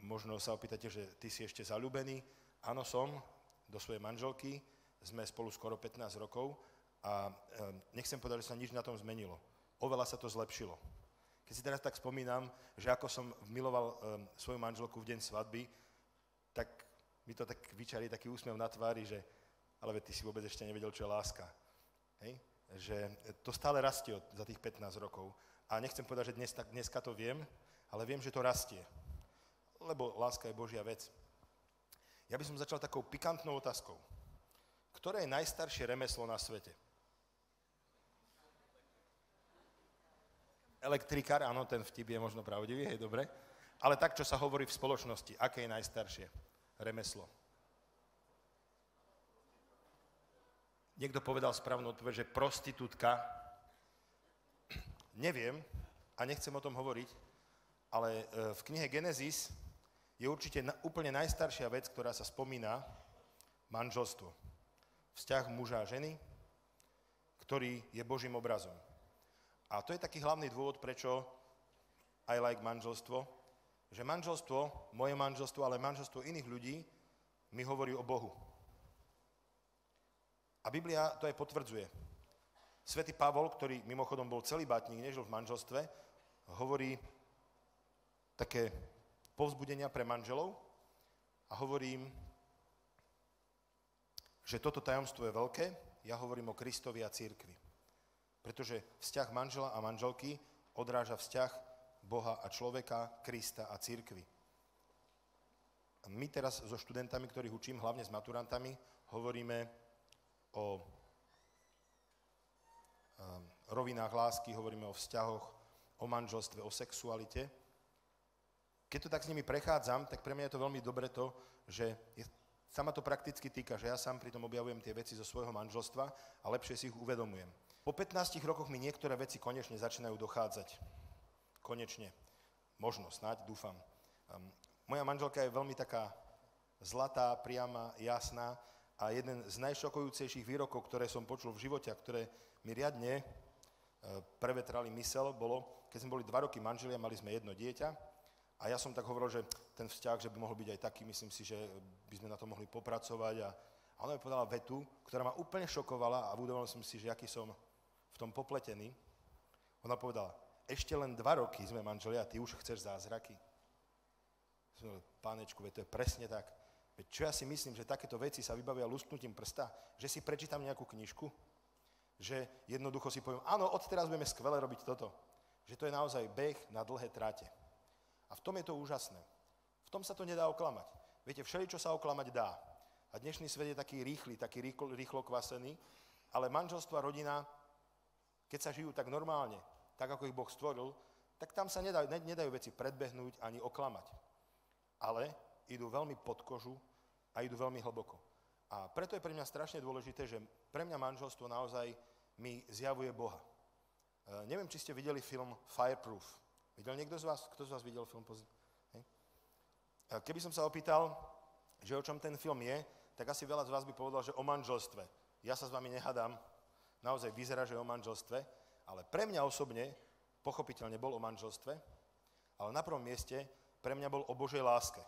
Možno sa opýtate, že ty si ešte zaľúbený. Áno, som do svojej manželky. Sme spolu skoro 15 rokov a nechcem povedať, že sa nič na tom zmenilo. Oveľa sa to zlepšilo. Keď si teraz tak spomínam, že ako som miloval svoju manželku v deň svadby, tak mi to tak vyčarí taký úsmev na tvári, že ale ty si vôbec ešte nevedel, čo je láska. Hej? Že to stále rastie za tých 15 rokov. A nechcem povedať, že dneska to viem, ale viem, že to rastie. Lebo láska je Božia vec. Ja by som začal takou pikantnou otázkou. Ktoré je najstaršie remeslo na svete? Elektrikár, áno, ten vtip je možno pravdivý, hej, dobre. Ale tak, čo sa hovorí v spoločnosti, aké je najstaršie remeslo? Niekto povedal správnu odpoveď, že prostitútka. Neviem a nechcem o tom hovoriť, ale v knihe Genesis je určite úplne najstaršia vec, ktorá sa spomína, manželstvo. Vzťah muža a ženy, ktorý je Božím obrazom. A to je taký hlavný dôvod, prečo I like manželstvo, že manželstvo, moje manželstvo, ale manželstvo iných ľudí mi hovorí o Bohu. A Biblia to aj potvrdzuje. Svätý Pavol, ktorý mimochodom bol celibátnik, nežil v manželstve, hovorí také povzbudenia pre manželov a hovorí im, že toto tajomstvo je veľké, ja hovorím o Kristovi a cirkvi. Pretože vzťah manžela a manželky odráža vzťah Boha a človeka, Krista a cirkvi. My teraz so študentami, ktorých učím, hlavne s maturantami, hovoríme o rovinách lásky, hovoríme o vzťahoch, o manželstve, o sexualite. Keď to tak s nimi prechádzam, tak pre mňa je to veľmi dobre to, že sa ma to prakticky týka, že ja sám pri tom objavujem tie veci zo svojho manželstva a lepšie si ich uvedomujem. Po 15 rokoch mi niektoré veci konečne začínajú dochádzať. Konečne. Možno, snáď, dúfam. Moja manželka je veľmi taká zlatá, priama, jasná a jeden z najšokujúcejších výrokov, ktoré som počul v živote a ktoré mi riadne prevetrali mysel, bolo, keď sme boli 2 roky manželia, mali sme jedno dieťa. A ja som tak hovoril, že ten vzťah, že by mohol byť aj taký, myslím si, že by sme na to mohli popracovať. A ona mi povedala vetu, ktorá ma úplne šokovala a uvedomil som si, že aký som v tom popletený. Ona povedala, ešte len 2 roky sme manželia a ty už chceš zázraky. Pánečku, to je presne tak. Veď čo ja si myslím, že takéto veci sa vybavia lusknutím prsta, že si prečítam nejakú knižku, že jednoducho si poviem, áno, odteraz budeme skvele robiť toto. Že to je naozaj beh na dlhé tráte. A v tom je to úžasné. V tom sa to nedá oklamať. Viete, všeličo sa oklamať dá. A dnešný svet je taký rýchly, taký rýchlo kvasený, ale manželstvo a rodina, keď sa žijú tak normálne, tak ako ich Boh stvoril, tak tam sa nedajú veci predbehnúť ani oklamať. Ale idú veľmi pod kožu a idú veľmi hlboko. A preto je pre mňa strašne dôležité, že pre mňa manželstvo naozaj mi zjavuje Boha. Neviem, či ste videli film Fireproof. Videl niekto z vás? Kto z vás videl film? Hej. Keby som sa opýtal, že o čom ten film je, tak asi veľa z vás by povedal, že o manželstve. Ja sa s vami nehadám, naozaj vyzerá, že o manželstve, ale pre mňa osobne, pochopiteľne bol o manželstve, ale na prvom mieste pre mňa bol o Božej láske.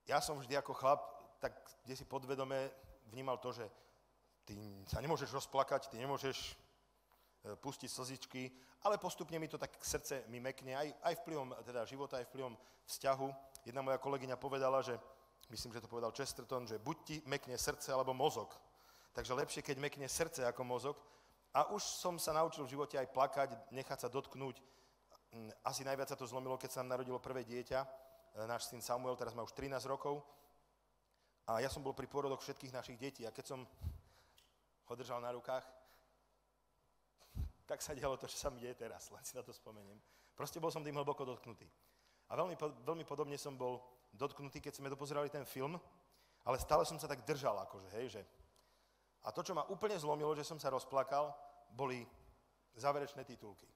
Ja som vždy ako chlap, tak kde si podvedome vnímal to, že ty sa nemôžeš rozplakať, ty nemôžeš pustiť slzičky, ale postupne mi to tak srdce mi mekne, aj vplyvom teda života, aj vplyvom vzťahu. Jedna moja kolegyňa povedala, že, myslím, že to povedal Chesterton, že buď ti mekne srdce alebo mozog. Takže lepšie, keď mekne srdce ako mozog. A už som sa naučil v živote aj plakať, nechať sa dotknúť. Asi najviac sa to zlomilo, keď sa nám narodilo prvé dieťa, náš syn Samuel, teraz má už 13 rokov. A ja som bol pri pôrodoch všetkých našich detí a keď som ho držal na rukách, tak sa dialo to, čo sa mi deje teraz, len si na to spomeniem. Proste bol som tým hlboko dotknutý. A veľmi podobne som bol dotknutý, keď sme dopozerali ten film, ale stále som sa tak držal, akože, hej, že... A to, čo ma úplne zlomilo, že som sa rozplakal, boli záverečné titulky.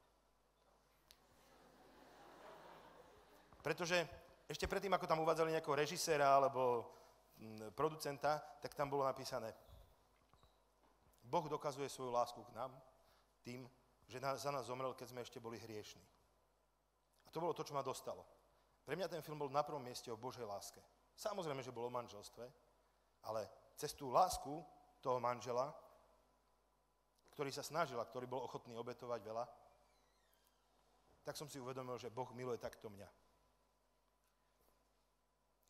Pretože ešte predtým, ako tam uvádzali nejakého režiséra alebo producenta, tak tam bolo napísané Boh dokazuje svoju lásku k nám tým, že za nás zomrel, keď sme ešte boli hriešni. A to bolo to, čo ma dostalo. Pre mňa ten film bol na prvom mieste o Božej láske. Samozrejme, že bol o manželstve, ale cez tú lásku toho manžela, ktorý sa snažil a ktorý bol ochotný obetovať veľa, tak som si uvedomil, že Boh miluje takto mňa.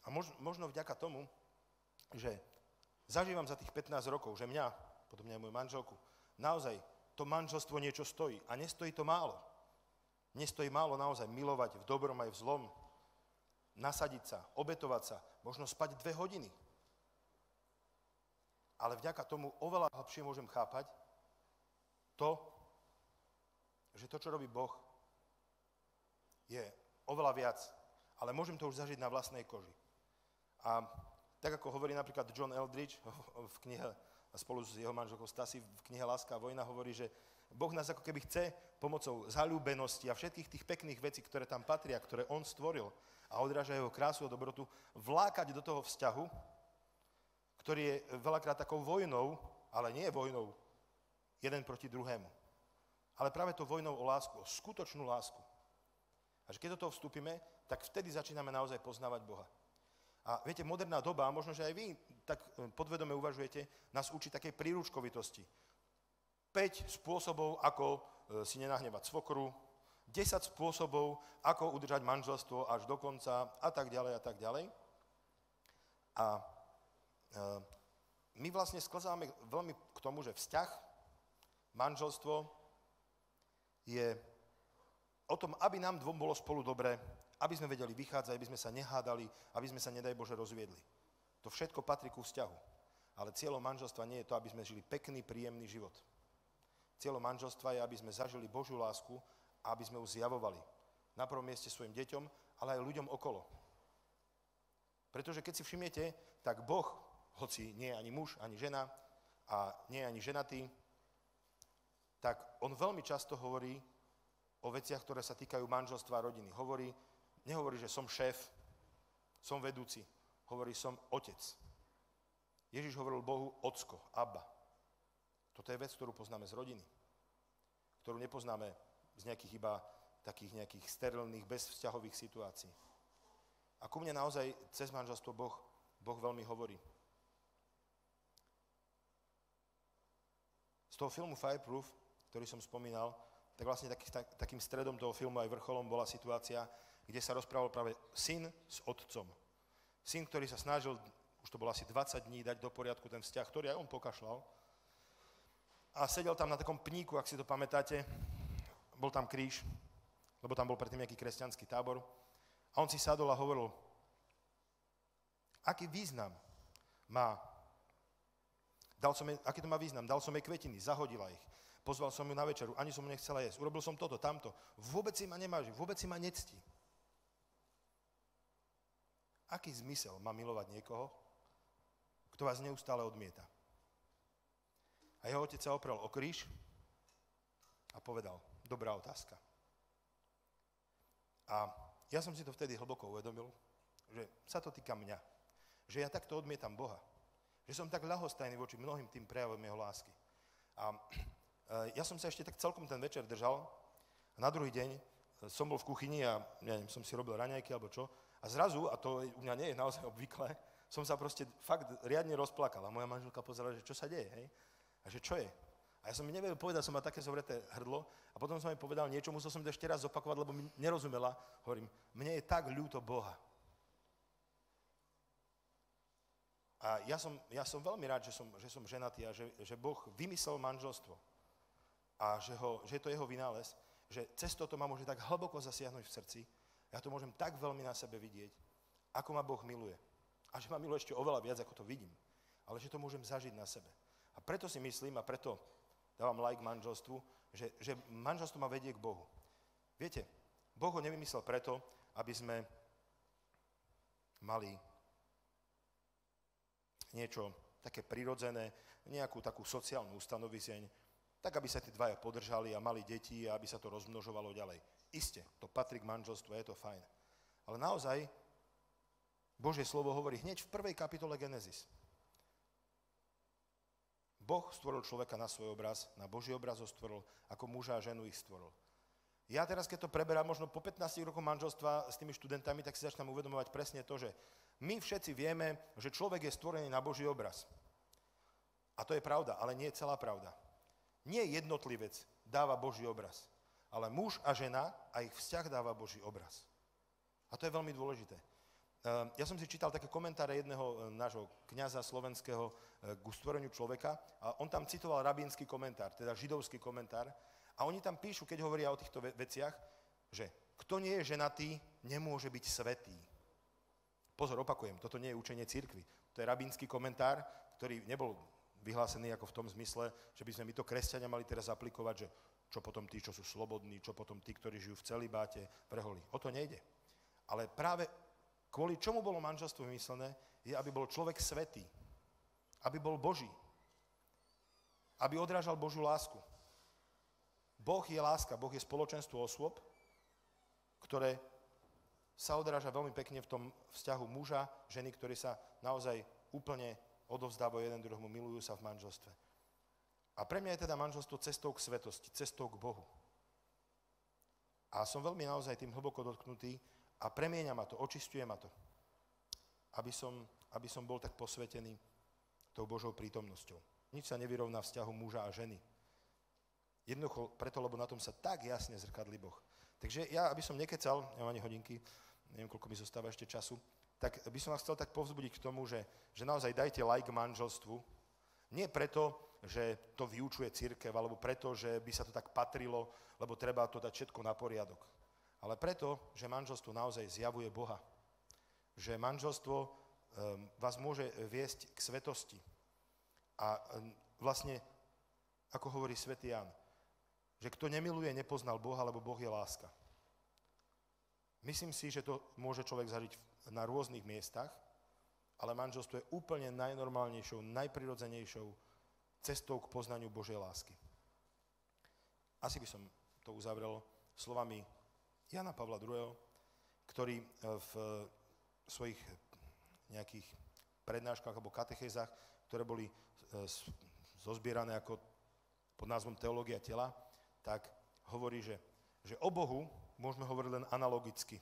A možno vďaka tomu, že zažívam za tých 15 rokov, že mňa, potom aj moju manželku, naozaj to manželstvo niečo stojí. A nestojí to málo. Nestojí málo naozaj milovať v dobrom aj v zlom, nasadiť sa, obetovať sa, možno spať 2 hodiny. Ale vďaka tomu oveľa hlbšie môžem chápať to, že to, čo robí Boh, je oveľa viac, ale môžem to už zažiť na vlastnej koži. A tak ako hovorí napríklad John Eldridge v knihe, spolu s jeho manželkou Stasi v knihe Láska a vojna, hovorí, že Boh nás ako keby chce pomocou zaľúbenosti a všetkých tých pekných vecí, ktoré tam patria, ktoré on stvoril a odráža jeho krásu a dobrotu, vlákať do toho vzťahu, ktorý je veľakrát takou vojnou, ale nie vojnou jeden proti druhému, ale práve to vojnou o lásku, o skutočnú lásku. A že keď do toho vstúpime, tak vtedy začíname naozaj poznávať Boha. A viete, moderná doba, možno, že aj vy tak podvedome uvažujete, nás učí takej príručkovitosti. 5 spôsobov, ako si nenahnevať svokru, 10 spôsobov, ako udržať manželstvo až do konca a tak ďalej a tak ďalej. A my vlastne sklzáme veľmi k tomu, že vzťah, manželstvo je o tom, aby nám dvom bolo spolu dobre, aby sme vedeli vychádzať, aby sme sa nehádali, aby sme sa, nedaj Bože, rozviedli. To všetko patrí ku vzťahu. Ale cieľom manželstva nie je to, aby sme žili pekný, príjemný život. Cieľom manželstva je, aby sme zažili Božiu lásku a aby sme ju zjavovali. Na prvom mieste svojim deťom, ale aj ľuďom okolo. Pretože keď si všimnete, tak Boh, hoci nie je ani muž, ani žena a nie je ani ženatý, tak on veľmi často hovorí o veciach, ktoré sa týkajú manželstva a rodiny. Nehovorí, že som šéf, som vedúci. Hovorí, som otec. Ježiš hovoril Bohu ocko, Abba. Toto je vec, ktorú poznáme z rodiny. Ktorú nepoznáme z nejakých iba takých nejakých sterilných, bezvzťahových situácií. A ku mne naozaj cez manželstvo Boh veľmi hovorí. Z toho filmu Fireproof, ktorý som spomínal, tak vlastne takým stredom toho filmu aj vrcholom bola situácia, kde sa rozprával práve syn s otcom. Syn, ktorý sa snažil, už to bolo asi 20 dní, dať do poriadku ten vzťah, ktorý aj on pokašľal. A sedel tam na takom pníku, ak si to pamätáte, bol tam kríž, lebo tam bol predtým nejaký kresťanský tábor. A on si sadol a hovoril, aký význam má, aký to má význam, dal som jej kvetiny, zahodila ich. Pozval som ju na večeru, ani som mu nechcela jesť. Urobil som toto, tamto. Vôbec si ma nemáži, vôbec si ma nectí. Aký zmysel má milovať niekoho, kto vás neustále odmieta? A jeho otec sa oprel o kríž a povedal, dobrá otázka. A ja som si to vtedy hlboko uvedomil, že sa to týka mňa. Že ja takto odmietam Boha. Že som tak ľahostajný voči mnohým tým prejavom jeho lásky. A ja som sa ešte tak celkom ten večer držal a na druhý deň som bol v kuchyni a neviem, som si robil raňajky alebo čo a zrazu, a to u mňa nie je naozaj obvyklé, som sa proste fakt riadne rozplakal a moja manželka pozerala, že čo sa deje, hej? A že čo je? A ja som mi nevedel povedať, som mal také zovreté hrdlo a potom som jej povedal niečo, musel som to ešte raz zopakovať, lebo mi nerozumela. Hovorím, mne je tak ľúto Boha. A ja som veľmi rád, že som ženatý a že Boh vymyslel manželstvo. A že je to jeho vynález, že cez toto ma môže tak hlboko zasiahnuť v srdci, ja to môžem tak veľmi na sebe vidieť, ako ma Boh miluje. A že ma miluje ešte oveľa viac, ako to vidím. Ale že to môžem zažiť na sebe. A preto si myslím, a preto dávam like manželstvu, že manželstvo ma vedie k Bohu. Viete, Boh ho nevymyslel preto, aby sme mali niečo také prirodzené, nejakú takú sociálnu ustanovizeň, tak aby sa tí dvaja podržali a mali deti a aby sa to rozmnožovalo ďalej. Isté, to patrí k manželstvu, je to fajn. Ale naozaj, Božie slovo hovorí hneď v 1. kapitole Genesis. Boh stvoril človeka na svoj obraz, na Boží obraz ho stvoril, ako muža a ženu ich stvoril. Ja teraz, keď to preberám možno po 15 rokoch manželstva s tými študentami, tak si začnem uvedomovať presne to, že my všetci vieme, že človek je stvorený na Boží obraz. A to je pravda, ale nie je celá pravda. Nie jednotlivec dáva Boží obraz, ale muž a žena a ich vzťah dáva Boží obraz. A to je veľmi dôležité. Ja som si čítal také komentáre jedného nášho kňaza slovenského k stvoreniu človeka a on tam citoval rabínsky komentár, teda židovský komentár. A oni tam píšu, keď hovoria o týchto veciach, že kto nie je ženatý, nemôže byť svätý. Pozor, opakujem, toto nie je učenie cirkvi. To je rabínsky komentár, ktorý nebol vyhlásený ako v tom zmysle, že by sme my to kresťania mali teraz aplikovať, že čo potom tí, čo sú slobodní, čo potom tí, ktorí žijú v celibáte, preholi. O to nejde. Ale práve kvôli čomu bolo manželstvo vymyslené, je, aby bol človek svätý, aby bol Boží, aby odrážal Božiu lásku. Boh je láska, Boh je spoločenstvo osôb, ktoré sa odráža veľmi pekne v tom vzťahu muža, ženy, ktorí sa naozaj úplne odovzdávajú jeden druhému, milujú sa v manželstve. A pre mňa je teda manželstvo cestou k svetosti, cestou k Bohu. A som veľmi naozaj tým hlboko dotknutý a premieňa ma to, očisťuje ma to, aby som bol tak posvetený tou Božou prítomnosťou. Nič sa nevyrovná vzťahu muža a ženy. Jednoducho preto, lebo na tom sa tak jasne zrkadlí Boh. Takže ja, aby som nekecal, nemám ani hodinky, neviem, koľko mi zostáva ešte času, tak by som vás chcel tak povzbudiť k tomu, že naozaj dajte like manželstvu. Nie preto, že to vyučuje cirkev, alebo preto, že by sa to tak patrilo, lebo treba to dať všetko na poriadok. Ale preto, že manželstvo naozaj zjavuje Boha. Že manželstvo vás môže viesť k svetosti. A vlastne, ako hovorí svätý Ján, že kto nemiluje, nepoznal Boha, lebo Boh je láska. Myslím si, že to môže človek zažiť na rôznych miestach, ale manželstvo je úplne najnormálnejšou, najprirodzenejšou cestou k poznaniu Božej lásky. Asi by som to uzavrel slovami Jana Pavla II., ktorý v svojich nejakých prednáškach alebo katechézach, ktoré boli zozbierané ako pod názvom Teológia tela, tak hovorí, že o Bohu môžeme hovoriť len analogicky.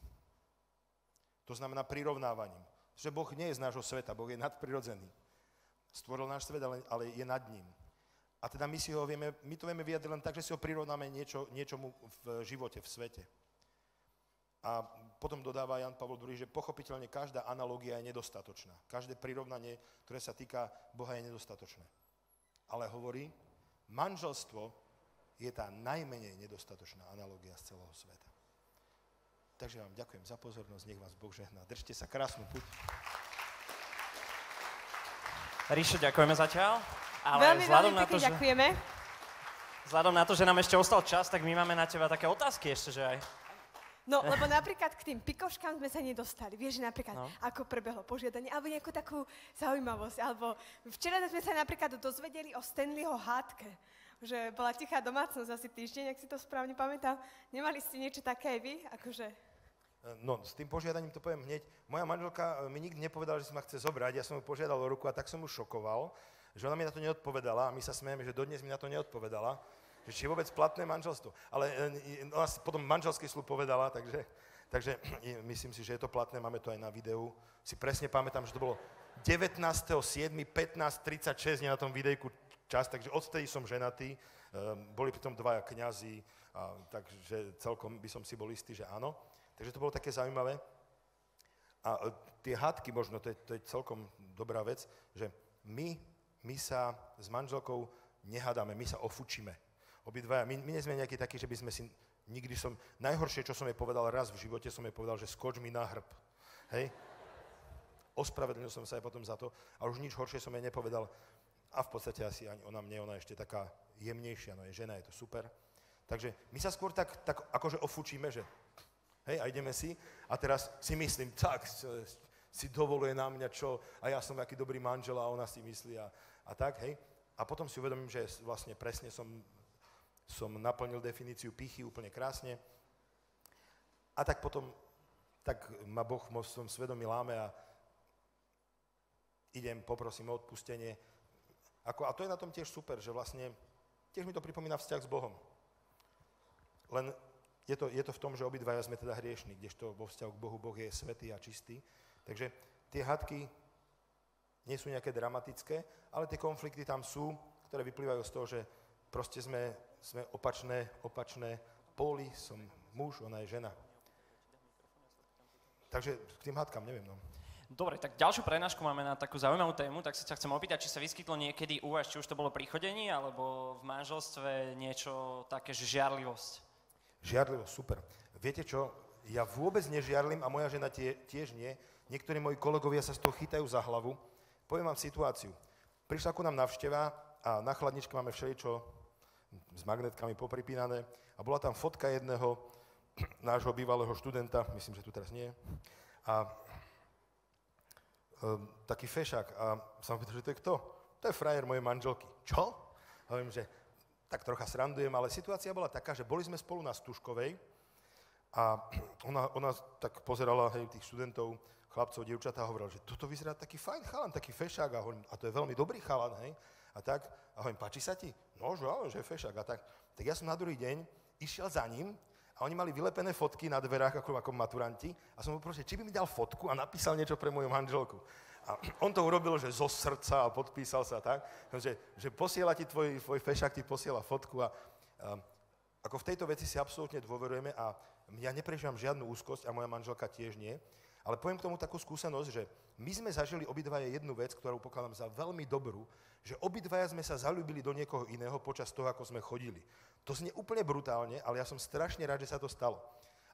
To znamená prirovnávaním. Že Boh nie je z nášho sveta, Boh je nadprirodzený. Stvoril náš svet, ale je nad ním. A teda my to vieme vyjadriť len tak, že si ho prirovnáme niečomu v živote, v svete. A potom dodáva Jan Pavol II, že pochopiteľne každá analogia je nedostatočná. Každé prirovnanie, ktoré sa týka Boha, je nedostatočné. Ale hovorí, manželstvo je tá najmenej nedostatočná analogia z celého sveta. Takže vám ďakujem za pozornosť, nech vás Boh žehná. Držte sa, krásnu puť. Ríšo, ďakujeme zatiaľ. Ale veľmi pekne ďakujeme. Vzhľadom na to, že nám ešte ostal čas, tak my máme na teba také otázky ešte, že aj. No, lebo napríklad k tým pikoškám sme sa nedostali. Vieš, napríklad, ako prebehlo požiadanie, alebo nejakú takú zaujímavosť. Alebo včera sme sa napríklad dozvedeli o Stanleyho hádke, že bola tichá domácnosť asi týždeň, ak si to správne pamätám. Nemali ste niečo také aj vy? Akože... No, s tým požiadaním to poviem hneď. Moja manželka mi nikdy nepovedala, že si ma chce zobrať. Ja som ju požiadal o ruku a tak som ju šokoval, že ona mi na to neodpovedala a my sa smejeme, že dodnes mi na to neodpovedala. Že či je vôbec platné manželstvo. Ale ona potom manželský sľub povedala, takže myslím si, že je to platné, máme to aj na videu. Si presne pamätám, že to bolo 19.7.15.36 na tom videjku čas, takže odtedy som ženatý. Boli pritom dvaja kňazi, takže celkom by som si bol istý, že áno. Takže to bolo také zaujímavé. A tie hádky možno, to je celkom dobrá vec, že my sa s manželkou nehádame, my sa ofučíme. Obidvaja. My nie sme nejakí takí, že by sme si nikdy najhoršie, čo som jej povedal raz v živote, som jej povedal, že skoč mi na hrb. Hej? Ospravedlnil som sa aj potom za to a už nič horšie som jej nepovedal. A v podstate asi ani ona mne, ona ešte taká jemnejšia, no je žena, je to super. Takže my sa skôr tak akože ofučíme, že hej, a ideme si a teraz si myslím, tak si dovoluje na mňa čo a ja som aký dobrý manžel a ona si myslí a tak, hej. A potom si uvedomím, že vlastne presne som naplnil definíciu pýchy úplne krásne. A tak potom, tak ma Boh v svojom svedomí láme a idem, poprosím o odpustenie. A to je na tom tiež super, že vlastne tiež mi to pripomína vzťah s Bohom. Len je to v tom, že obidvaja sme teda hriešni, kdežto vo vzťahu k Bohu je svätý a čistý. Takže tie hádky nie sú nejaké dramatické, ale tie konflikty tam sú, ktoré vyplývajú z toho, že proste sme opačné póly, som muž, ona je žena. Takže k tým hádkam neviem, no. Dobre, tak ďalšiu prednášku máme na takú zaujímavú tému, tak sa ťa chcem opýtať, či sa vyskytlo niekedy u vás, či už to bolo pri chodení, alebo v manželstve niečo také, že žiarlivosť. Žiarlivosť, super. Viete čo, ja vôbec nežiarlim a moja žena tiež nie. Niektorí moji kolegovia sa z toho chytajú za hlavu. Poviem vám situáciu. Prišla ku nám návšteva a na chladničke máme všeličo s magnetkami popripínané a bola tam fotka jedného nášho bývalého študenta, myslím, že tu teraz nie je, a taký fešák a som pýtal, že to je kto? To je frajer mojej manželky. Čo? A viem, že tak trocha srandujem, ale situácia bola taká, že boli sme spolu na Stužkovej a ona tak pozerala tých študentov, chlapcov, dievčatá a hovorila, že toto vyzerá taký fajn chalan, taký fešák a hovorím, a to je veľmi dobrý chalan, hej? A tak, a hovorím, páči sa ti? No, že áno, že je fešák a tak. Tak ja som na druhý deň išiel za ním a oni mali vylepené fotky na dverách ako maturanti a som mu prosil, či by mi dal fotku a napísal niečo pre moju manželku. A on to urobil, že zo srdca a podpísal sa tak, že posiela ti tvoj fešák, ti posiela fotku a ako v tejto veci si absolútne dôverujeme a ja neprežívam žiadnu úzkosť a moja manželka tiež nie. Ale poviem k tomu takú skúsenosť, že my sme zažili obidvaja jednu vec, ktorú pokladám za veľmi dobrú, že obidvaja sme sa zaľúbili do niekoho iného počas toho, ako sme chodili. To znie úplne brutálne, ale ja som strašne rád, že sa to stalo.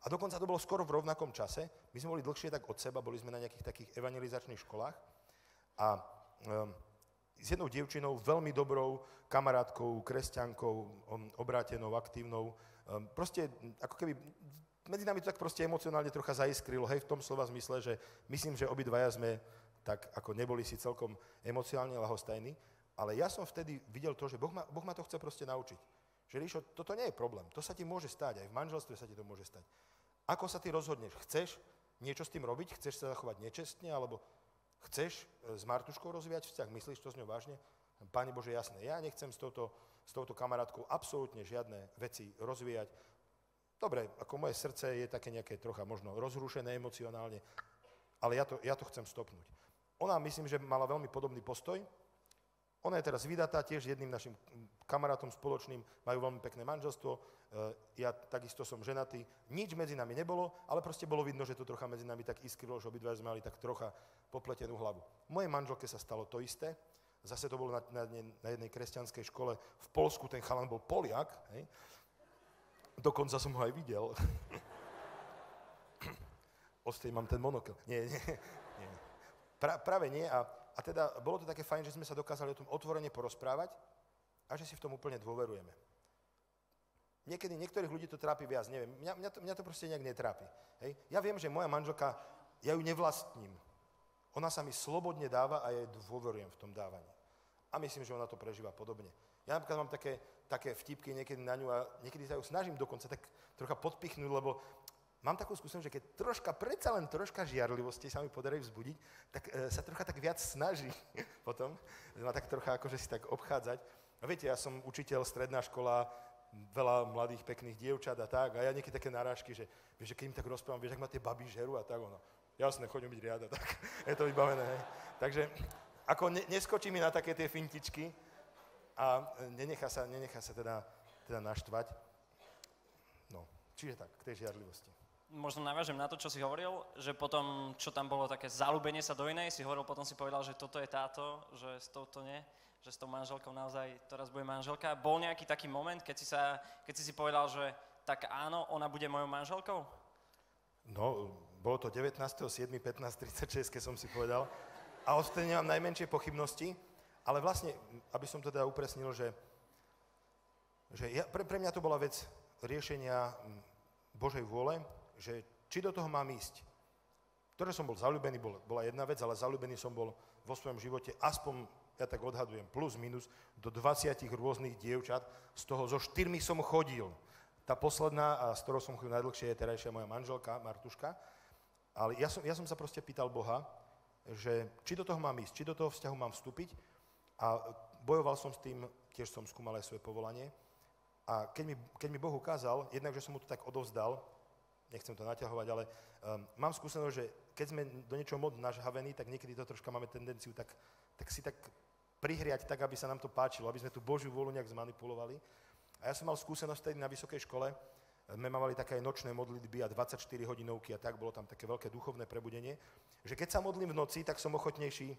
A dokonca to bolo skoro v rovnakom čase. My sme boli dlhšie tak od seba, boli sme na nejakých takých evangelizačných školách a s jednou dievčinou, veľmi dobrou kamarátkou, kresťankou, obrátenou, aktívnou, proste ako keby medzi nami to tak proste emocionálne trocha zaiskrilo, hej, v tom slova zmysle, že myslím, že obidvaja sme tak ako neboli si celkom emocionálne ľahostajní, ale ja som vtedy videl to, že Boh ma to chce proste naučiť. Že Ríšo, toto nie je problém, to sa ti môže stať, aj v manželstve sa ti to môže stať. Ako sa ty rozhodneš? Chceš niečo s tým robiť? Chceš sa zachovať nečestne? Alebo chceš s Martuškou rozvíjať vzťah? Myslíš to s ňou vážne? Páne Bože, jasné, ja nechcem s touto kamarátkou absolútne žiadne veci rozvíjať. Dobre, ako moje srdce je také nejaké trocha možno rozrušené emocionálne, ale ja to chcem stopnúť. Ona, myslím, že mala veľmi podobný postoj. Ona je teraz vydatá, tiež jedným našim kamarátom spoločným, majú veľmi pekné manželstvo, ja takisto som ženatý, nič medzi nami nebolo, ale proste bolo vidno, že to trocha medzi nami tak iskrilo, že obidva sme mali tak trocha popletenú hlavu. Mojej manželke sa stalo to isté, zase to bolo na jednej kresťanskej škole v Poľsku, ten chalan bol Poliak, hej. Dokonca som ho aj videl. Ostej, mám ten monokel. Nie. Práve nie. A teda bolo to také fajn, že sme sa dokázali o tom otvorene porozprávať a že si v tom úplne dôverujeme. Niekedy niektorých ľudí to trápi viac, neviem. Mňa to proste nejak netrápi. Hej? Ja viem, že moja manželka, ja ju nevlastním. Ona sa mi slobodne dáva a ja jej dôverujem v tom dávaní. A myslím, že ona to prežíva podobne. Ja napríklad mám také vtipky niekedy na ňu a niekedy sa ju snažím dokonca tak trocha podpichnúť, lebo mám takú skúsenosť, že keď predsa len troška žiarlivosti sa mi podarí vzbudiť, tak sa trocha tak viac snaží potom, ma tak trocha akože si tak obchádzať. A viete, ja som učiteľ, stredná škola, veľa mladých, pekných dievčat a tak, a ja niekedy také narážky, že vieš, že keď im tak rozprávam, vieš, ak ma tie baby žerú a tak, ono, jasné, choďme byť riada, tak je to vybavené, hej. Takže ako neskočí mi na také tie fintičky, a nenechá sa teda naštvať. No, čiže tak, k tej žiarlivosti. Možno navážem na to, čo si hovoril, že potom, čo tam bolo také zaľúbenie sa do inej, si hovoril, potom si povedal, že toto je táto, že s touto nie, že s tou manželkou naozaj teraz bude manželka. Bol nejaký taký moment, keď si si povedal, že tak áno, ona bude mojou manželkou? No, bolo to 19.7.15.36, keď som si povedal. A odtedy nemám najmenšie pochybnosti. Ale vlastne, aby som to teda upresnil, že pre mňa to bola vec riešenia Božej vôle, že či do toho mám ísť. To, že som bol zaľúbený, bola jedna vec, ale zaľúbený som bol vo svojom živote aspoň, ja tak odhadujem, plus, minus, do 20 rôznych dievčat, z toho so 4 som chodil. Tá posledná, a s ktorou som chodil najdlhšie, je terajšia moja manželka, Martuška. Ale ja som sa proste pýtal Boha, že či do toho mám ísť, či do toho vzťahu mám vstúpiť. A bojoval som s tým, tiež som skúmal aj svoje povolanie. A keď mi Boh ukázal, jednak, že som mu to tak odovzdal, nechcem to naťahovať, ale mám skúsenosť, že keď sme do niečoho moc nažhavení, tak niekedy to troška máme tendenciu tak si prihriať tak, aby sa nám to páčilo, aby sme tú Božiu vôľu nejak zmanipulovali. A ja som mal skúsenosť vtedy na vysokej škole, sme mali také nočné modlitby a 24 hodinovky a tak, bolo tam také veľké duchovné prebudenie, že keď sa modlím v noci, tak som ochotnejší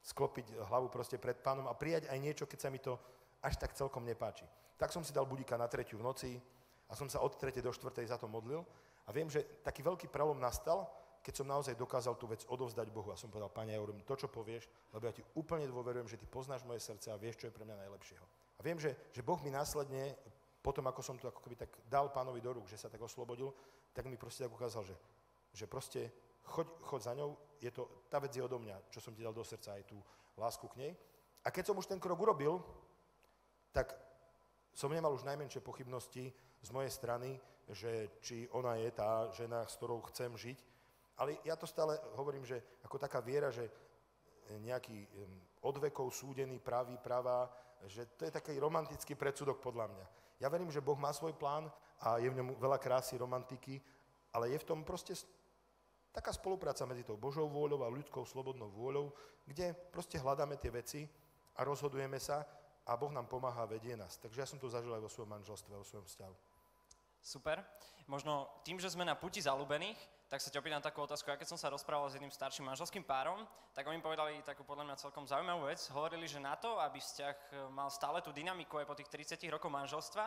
sklopiť hlavu proste pred Pánom a prijať aj niečo, keď sa mi to až tak celkom nepáči. Tak som si dal budíka na 3 v noci a som sa od 3 do 4 za to modlil a viem, že taký veľký prelom nastal, keď som naozaj dokázal tú vec odovzdať Bohu a som povedal, Pane, ja urobím to, čo povieš, lebo ja ti úplne dôverujem, že ty poznáš moje srdce a vieš, čo je pre mňa najlepšieho. A viem, že Boh mi následne, potom ako som to ako keby tak dal Pánovi do rúk, že sa tak oslobodil, tak mi proste tak ukázal, že proste choď za ňou, tá vec je odo mňa, čo som ti dal do srdca, aj tú lásku k nej. A keď som už ten krok urobil, tak som nemal už najmenšie pochybnosti z mojej strany, že či ona je tá žena, s ktorou chcem žiť. Ale ja to stále hovorím, že ako taká viera, že nejaký od vekov súdený pravá, že to je taký romantický predsudok podľa mňa. Ja verím, že Boh má svoj plán a je v ňom veľa krásy, romantiky, ale je v tom proste taká spolupráca medzi tou Božou vôľou a ľudskou slobodnou vôľou, kde proste hľadáme tie veci a rozhodujeme sa a Boh nám pomáha a vedie nás. Takže ja som to zažil aj vo svojom manželstve, vo svojom vzťahu. Super. Možno tým, že sme na puti zaľúbených, tak sa ťa opýtam takú otázku. Ja keď som sa rozprával s jedným starším manželským párom, tak oni povedali takú podľa mňa celkom zaujímavú vec. Hovorili, že na to, aby vzťah mal stále tú dynamiku aj po tých 30 rokoch manželstva,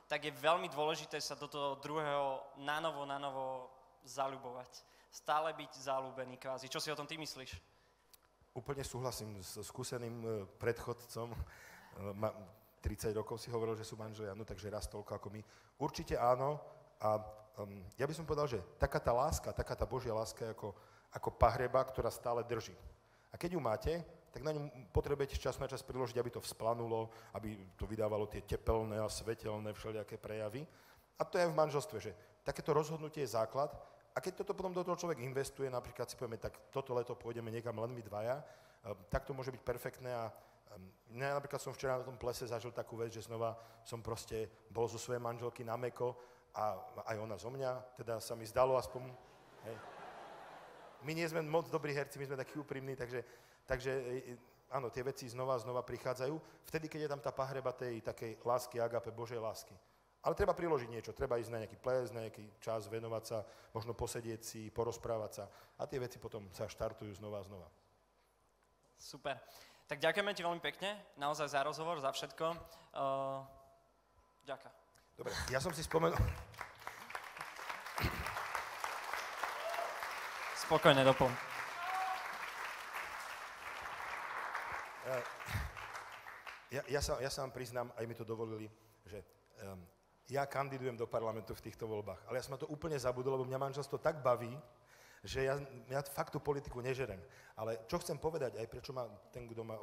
tak je veľmi dôležité sa do toho druhého nanovo zaľubovať. Stále byť zaľúbený kvázi. Čo si o tom ty myslíš? Úplne súhlasím s skúseným predchodcom. 30 rokov si hovoril, že sú manželia, no takže raz toľko ako my. Určite áno a ja by som povedal, že taká tá láska, taká tá Božia láska je ako pahreba, ktorá stále drží. A keď ju máte, tak na ňu potrebujete čas na čas priložiť, aby to vzplanulo, aby to vydávalo tie tepelné a svetelné všelijaké prejavy. A to je v manželstve, že takéto rozhodnutie je základ a keď toto potom do toho človek investuje, napríklad si povieme, tak toto leto pôjdeme niekam len my dvaja, tak to môže byť perfektné a napríklad som včera na tom plese zažil takú vec, že znova som proste bol zo svojej manželky na mäko a aj ona zo mňa, teda sa mi zdalo aspoň, hej. My nie sme moc dobrí herci, my sme takí úprimní, takže áno, tie veci znova prichádzajú, vtedy, keď je tam tá pahreba tej takej lásky, agape, Božej lásky. Ale treba priložiť niečo, treba ísť na nejaký ples, na nejaký čas, venovať sa, možno posedieť si, porozprávať sa a tie veci potom sa štartujú znova. Super. Tak ďakujeme ti veľmi pekne, naozaj za rozhovor, za všetko. Ďakujem. Dobre, ja som si spomenul... Spokojne, doplň. Ja sa vám priznám, aj mi to dovolili, že ja kandidujem do parlamentu v týchto voľbách, ale ja som na to úplne zabudol, lebo mňa manželstvo tak baví, že ja fakt tú politiku nežerem. Ale čo chcem povedať, aj prečo ma ten, kto ma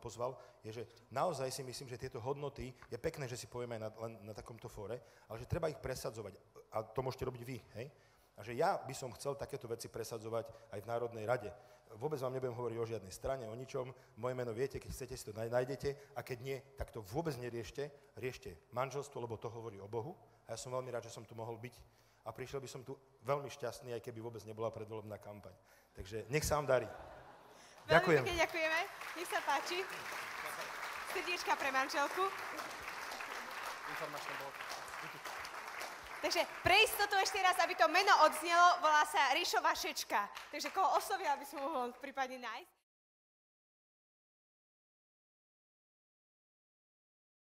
pozval, je, že naozaj si myslím, že tieto hodnoty, je pekné, že si povieme aj len na takomto fóre, ale že treba ich presadzovať. A to môžete robiť vy, hej? A že ja by som chcel takéto veci presadzovať aj v Národnej rade. Vôbec vám nebudem hovoriť o žiadnej strane, o ničom. Moje meno viete, keď chcete, si to nájdete. A keď nie, tak to vôbec neriešte. Riešte manželstvo, lebo to hovorí o Bohu. A ja som veľmi rád, že som tu mohol byť. A prišiel by som tu veľmi šťastný, aj keby vôbec nebola predvolebná kampaň. Takže nech sa vám darí. Ďakujem. Veľmi pekne ďakujeme. Nech sa páči. Srdiečka pre manželku. Informačný blok. Takže pre istotu ešte raz, aby to meno odznelo, volá sa Rišo Vašečka. Takže koho oslovia, aby som mohol prípadne nájsť.